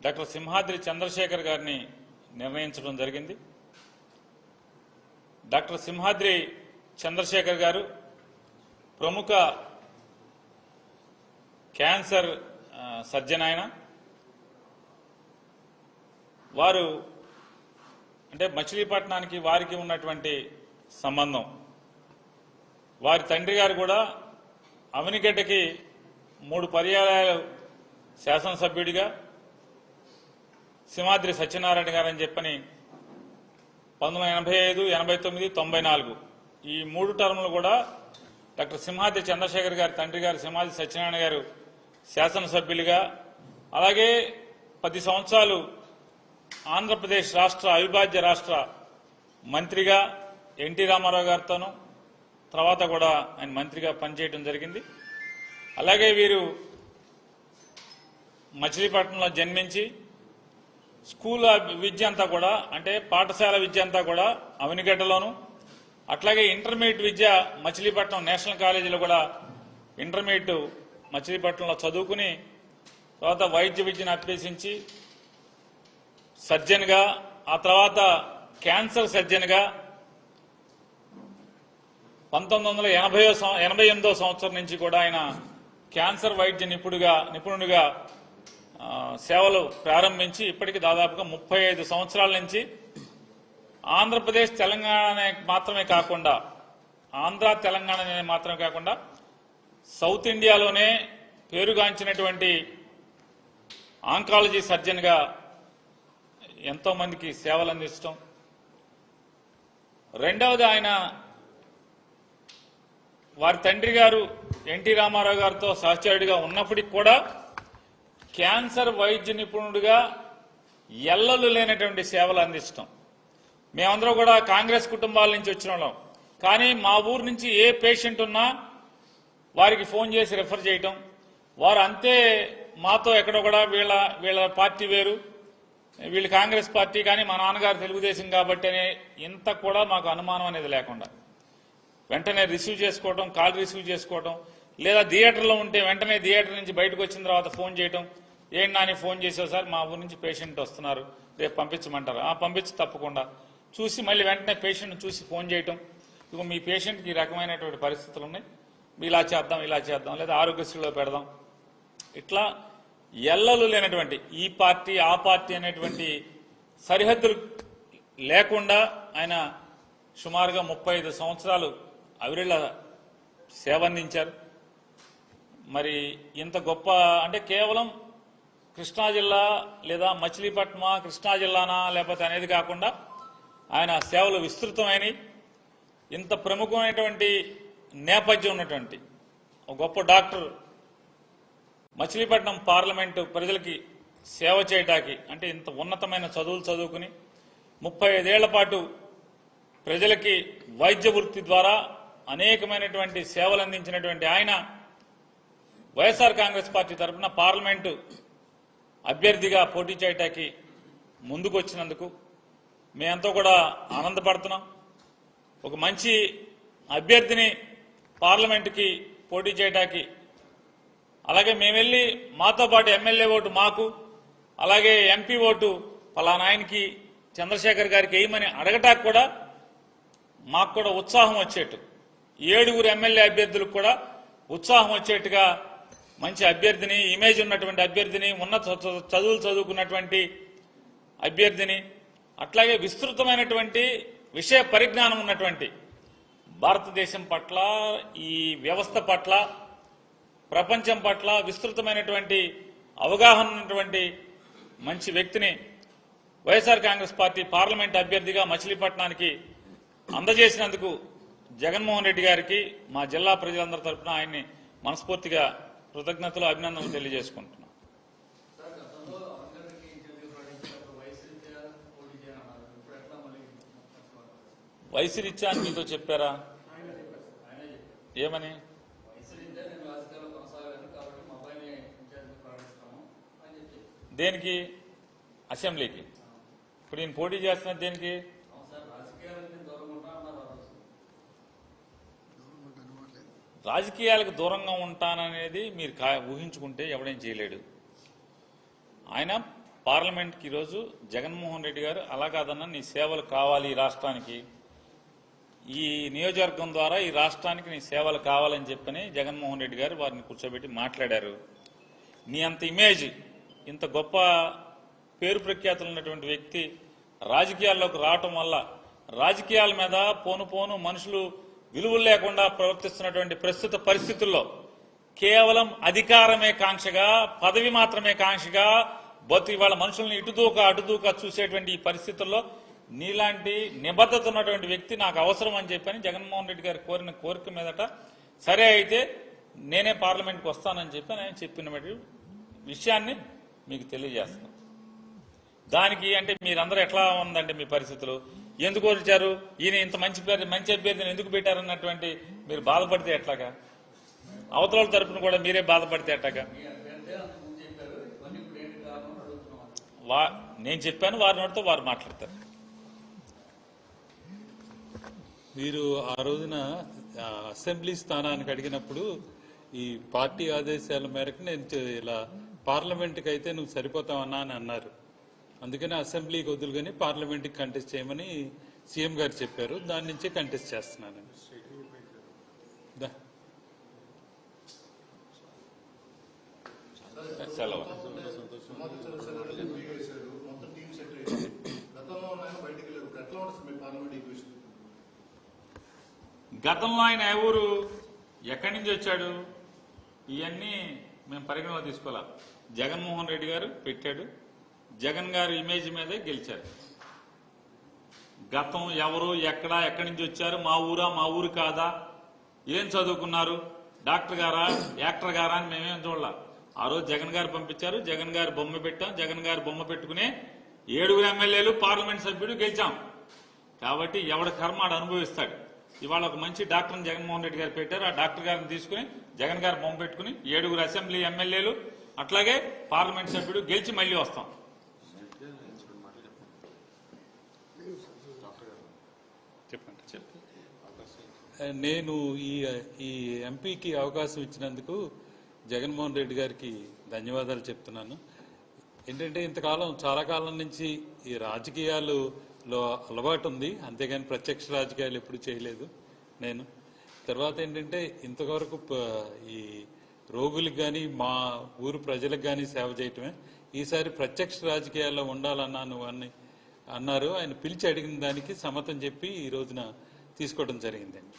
Doctor Simhadri Chandrasekhar గారిని నిర్ణయించడం జరిగింది. డాక్టర్ సింహాద్రి చంద్రశేఖర్ గారు ప్రముఖ క్యాన్సర్ సర్జన్. ఆయన వారు అంటే మచిలీపట్నానికి వారికి ఉన్నటువంటి సంబంధం. వారి తండ్రి గారు కూడా అవనిగడ్డకి 3 పర్యాయాలు శాసనసభ్యుడిగా సింహాద్రి సత్యనారాయణ గారు అని చెప్పని 1985, 89, 94 ఈ 3 టర్ములు కూడా డాక్టర్ సింహాద్రి చంద్రశేఖర్ గారి తండ్రి గారు సింహాద్రి సత్యనారాయణ గారు శాసనసభ్యులుగా, అలాగే 10 సంవత్సరాలు ఆంధ్రప్రదేశ్ రాష్ట్ర అవిభాజ్య రాష్ట్ర మంత్రిగా ఎన్టీ రామారావు గారితోనూ తర్వాత కూడా ఆయన మంత్రిగా పనిచేయడం జరిగింది. అలాగే వీరు మచిలీపట్నంలో జన్మించి స్కూల్ విద్య అంతా కూడా అంటే పాఠశాల విద్య అంతా కూడా అవనిగడ్డలోను, అట్లాగే ఇంటర్మీడియట్ విద్య మచిలీపట్నం నేషనల్ కాలేజీలో కూడా ఇంటర్మీడియట్ మచిలీపట్నంలో చదువుకుని తర్వాత వైద్య విద్యను అభ్యసించి సర్జన్గా, ఆ తర్వాత క్యాన్సర్ సర్జన్గా 1988వ సంవత్సరం నుంచి కూడా ఆయన క్యాన్సర్ వైద్య నిపుణుడిగా సేవలు ప్రారంభించి ఇప్పటికి దాదాపుగా 35 సంవత్సరాల నుంచి ఆంధ్రప్రదేశ్ తెలంగాణ మాత్రమే కాకుండా సౌత్ ఇండియాలోనే పేరుగాంచినటువంటి ఆంకాలజీ సర్జన్గా ఎంతో మందికి సేవలు అందించడం. రెండవది ఆయన వారి తండ్రి గారు ఎన్టీ రామారావు గారితో సహచరుడిగా ఉన్నప్పటికీ కూడా క్యాన్సర్ వైద్య నిపుణుడిగా ఎల్లలు లేనటువంటి సేవలు అందించడం. మేమందరం కూడా కాంగ్రెస్ కుటుంబాల నుంచి వచ్చిన వాళ్ళం, కానీ మా ఊరు నుంచి ఏ పేషెంట్ ఉన్నా వారికి ఫోన్ చేసి రెఫర్ చేయటం. వారు అంతే మాతో ఎక్కడో కూడా వీళ్ళ పార్టీ వేరు, వీళ్ళు కాంగ్రెస్ పార్టీ, కానీ మా నాన్నగారు తెలుగుదేశం కాబట్టి అనే ఇంత కూడా మాకు అనుమానం అనేది లేకుండా వెంటనే రిసీవ్ చేసుకోవడం, కాల్ రిసీవ్ చేసుకోవడం, లేదా థియేటర్లో ఉంటే వెంటనే థియేటర్ నుంచి బయటకు వచ్చిన తర్వాత ఫోన్ చేయడం. ఏంటి నాని ఫోన్ చేసావు సార్, మా ఊరు నుంచి పేషెంట్ వస్తున్నారు, రేపు పంపించమంటారు. పంపించి తప్పకుండా చూసి మళ్ళీ వెంటనే పేషెంట్ చూసి ఫోన్ చేయటం. ఇక మీ పేషెంట్కి ఈ రకమైనటువంటి పరిస్థితులు ఉన్నాయి, ఇలా చేద్దాం లేదా ఆరోగ్యశ్రీలో పెడదాం. ఇట్లా ఎల్లలు లేనటువంటి ఈ పార్టీ ఆ పార్టీ అనేటువంటి సరిహద్దులు లేకుండా ఆయన సుమారుగా 35 సంవత్సరాలు అవిరళ సేవ అందించారు. మరి ఇంత గొప్ప అంటే కేవలం కృష్ణా జిల్లా లేదా మచిలీపట్నమా కృష్ణా జిల్లానా లేకపోతే అనేది కాకుండా ఆయన సేవలు విస్తృతమైనవి. ఇంత ప్రముఖమైనటువంటి నేపథ్యం ఉన్నటువంటి ఒక గొప్ప డాక్టర్ మచిలీపట్నం పార్లమెంటు ప్రజలకి సేవ చేయటానికి అంటే ఇంత ఉన్నతమైన చదువులు చదువుకుని 35 ఏళ్ల పాటు ప్రజలకి వైద్య వృత్తి ద్వారా అనేకమైనటువంటి సేవలు అందించినటువంటి ఆయన వైఎస్ఆర్ కాంగ్రెస్ పార్టీ తరఫున పార్లమెంటు అభ్యర్థిగా పోటీ చేయటానికి ముందుకు వచ్చినందుకు మేమంతా కూడా ఆనందపడుతున్నాం. ఒక మంచి అభ్యర్థిని పార్లమెంటుకి పోటీ చేయటానికి, అలాగే మేము వెళ్ళి మాతో పాటు ఎమ్మెల్యే ఓటు మాకు, అలాగే ఎంపీ ఓటు పలానా ఆయనకి చంద్రశేఖర్ గారికి వేయమని అడగటానికి కూడా మాకు కూడా ఉత్సాహం వచ్చేట్టు, 7 ఎమ్మెల్యే అభ్యర్థులకు కూడా ఉత్సాహం వచ్చేట్టుగా మంచి అభ్యర్థిని, ఇమేజ్ ఉన్నటువంటి అభ్యర్థిని, ఉన్నత చదువులు చదువుకున్నటువంటి అభ్యర్థిని, అట్లాగే విస్తృతమైనటువంటి విషయ పరిజ్ఞానం ఉన్నటువంటి భారతదేశం పట్ల, ఈ వ్యవస్థ పట్ల, ప్రపంచం పట్ల విస్తృతమైనటువంటి అవగాహన ఉన్నటువంటి మంచి వ్యక్తిని వైఎస్ఆర్ కాంగ్రెస్ పార్టీ పార్లమెంట్ అభ్యర్థిగా మచిలీపట్నానికి అందజేసినందుకు జగన్మోహన్ రెడ్డి గారికి మా జిల్లా ప్రజలందరి తరఫున ఆయన్ని మనస్ఫూర్తిగా కృతజ్ఞతలు, అభినందనలు తెలియజేసుకుంటున్నాం. వయసు రీత్యా అని మీతో చెప్పారా? ఏమని? దేనికి? అసెంబ్లీకి. ఇప్పుడు ఈయన పోటీ చేస్తున్నది దేనికి? రాజకీయాలకు దూరంగా ఉంటాననేది మీరు ఊహించుకుంటే ఎవడేం చేయలేడు. ఆయన పార్లమెంట్కి ఈరోజు జగన్మోహన్ రెడ్డి గారు అలా కాదన్నా నీ సేవలు కావాలి ఈ రాష్ట్రానికి, ఈ నియోజకవర్గం ద్వారా ఈ రాష్ట్రానికి నీ సేవలు కావాలని చెప్పని జగన్మోహన్ రెడ్డి గారు వారిని కూర్చోబెట్టి మాట్లాడారు. నీ అంత ఇమేజ్, ఇంత గొప్ప పేరు ప్రఖ్యాతులు ఉన్నటువంటి వ్యక్తి రాజకీయాల్లోకి రావటం వల్ల రాజకీయాల మీద పోను మనుషులు విలువలు లేకుండా ప్రవర్తిస్తున్నటువంటి ప్రస్తుత పరిస్థితుల్లో కేవలం అధికారమే కాంక్షగా, పదవి మాత్రమే కాంక్షగా ఇవాళ మనుషుల్ని అటుదూక చూసేటువంటి ఈ పరిస్థితుల్లో నీలాంటి నిబద్ధత ఉన్నటువంటి వ్యక్తి నాకు అవసరం అని చెప్పని జగన్మోహన్ రెడ్డి గారు కోరిన కోరిక మీదట సరే అయితే నేనే పార్లమెంట్కి వస్తానని చెప్పి ఆయన చెప్పిన విషయాన్ని మీకు తెలియజేస్తాను. దానికి అంటే మీరందరూ ఎట్లా ఉందండి మీ పరిస్థితులు, ఎందుకు వచ్చారు, ఈయన ఇంత మంచి అభ్యర్థిని ఎందుకు పెట్టారన్నటువంటి మీరు బాధపడితే ఎట్లాగా, అవతల తరపున కూడా మీరే బాధపడితే ఎట్లాగా? నేను చెప్పాను, వారి నోటితో వారు మాట్లాడతారు. మీరు ఆ రోజున అసెంబ్లీ స్థానానికి అడిగినప్పుడు ఈ పార్టీ ఆదేశాల మేరకు నేను ఇలా పార్లమెంట్కి అయితే నువ్వు సరిపోతావన్నా అని అన్నారు. అందుకని అసెంబ్లీకి వదులుగానే పార్లమెంట్కి కంటెస్ట్ చేయమని సీఎం గారు చెప్పారు. దాని నుంచే కంటెస్ట్ చేస్తున్నాను. గతంలో ఆయన ఎవరు, ఎక్కడి నుంచి వచ్చాడు, ఇవన్నీ మేము పరిగణలో తీసుకోవాలా. జగన్మోహన్ రెడ్డి గారు పెట్టాడు, జగన్ గారు ఇమేజ్ మీదే గెలిచారు. గతం ఎవరు, ఎక్కడి నుంచి వచ్చారు, మా ఊరు కాదా, ఏం చదువుకున్నారు, డాక్టర్ గారా, యాక్టర్ గారా అని మేమేం చూడాల. ఆ రోజు జగన్ గారు పంపించారు, జగన్ గారు బొమ్మ పెట్టాం, జగన్ గారు బొమ్మ పెట్టుకునే 7 ఎమ్మెల్యేలు పార్లమెంట్ సభ్యుడు గెలిచాం. కాబట్టి ఎవడ కర్మ ఆడు అనుభవిస్తాడు. ఇవాళ ఒక మంచి డాక్టర్ని జగన్మోహన్ రెడ్డి గారు పెట్టారు, ఆ డాక్టర్ గారిని తీసుకుని జగన్ గారు బొమ్మ పెట్టుకుని 7 అసెంబ్లీ ఎమ్మెల్యేలు అట్లాగే పార్లమెంట్ సభ్యుడు గెలిచి మళ్లీ వస్తాం. నేను ఈ ఎంపీకి అవకాశం ఇచ్చినందుకు జగన్మోహన్ రెడ్డి గారికి ధన్యవాదాలు చెప్తున్నాను. ఏంటంటే ఇంతకాలం చాలా కాలం నుంచి ఈ రాజకీయాలలో అలవాటు ఉంది, అంతేగాని ప్రత్యక్ష రాజకీయాలు ఎప్పుడు చేయలేదు నేను. తర్వాత ఏంటంటే ఇంతవరకు ఈ రోగులకు కానీ మా ఊరు ప్రజలకు కానీ సేవ చేయటమే. ఈసారి ప్రత్యక్ష రాజకీయాల్లో ఉండాలన్నాను అని అన్నారు. ఆయన పిలిచి అడిగిన దానికి సమ్మతం చెప్పి ఈ రోజున తీసుకోవడం జరిగిందండి.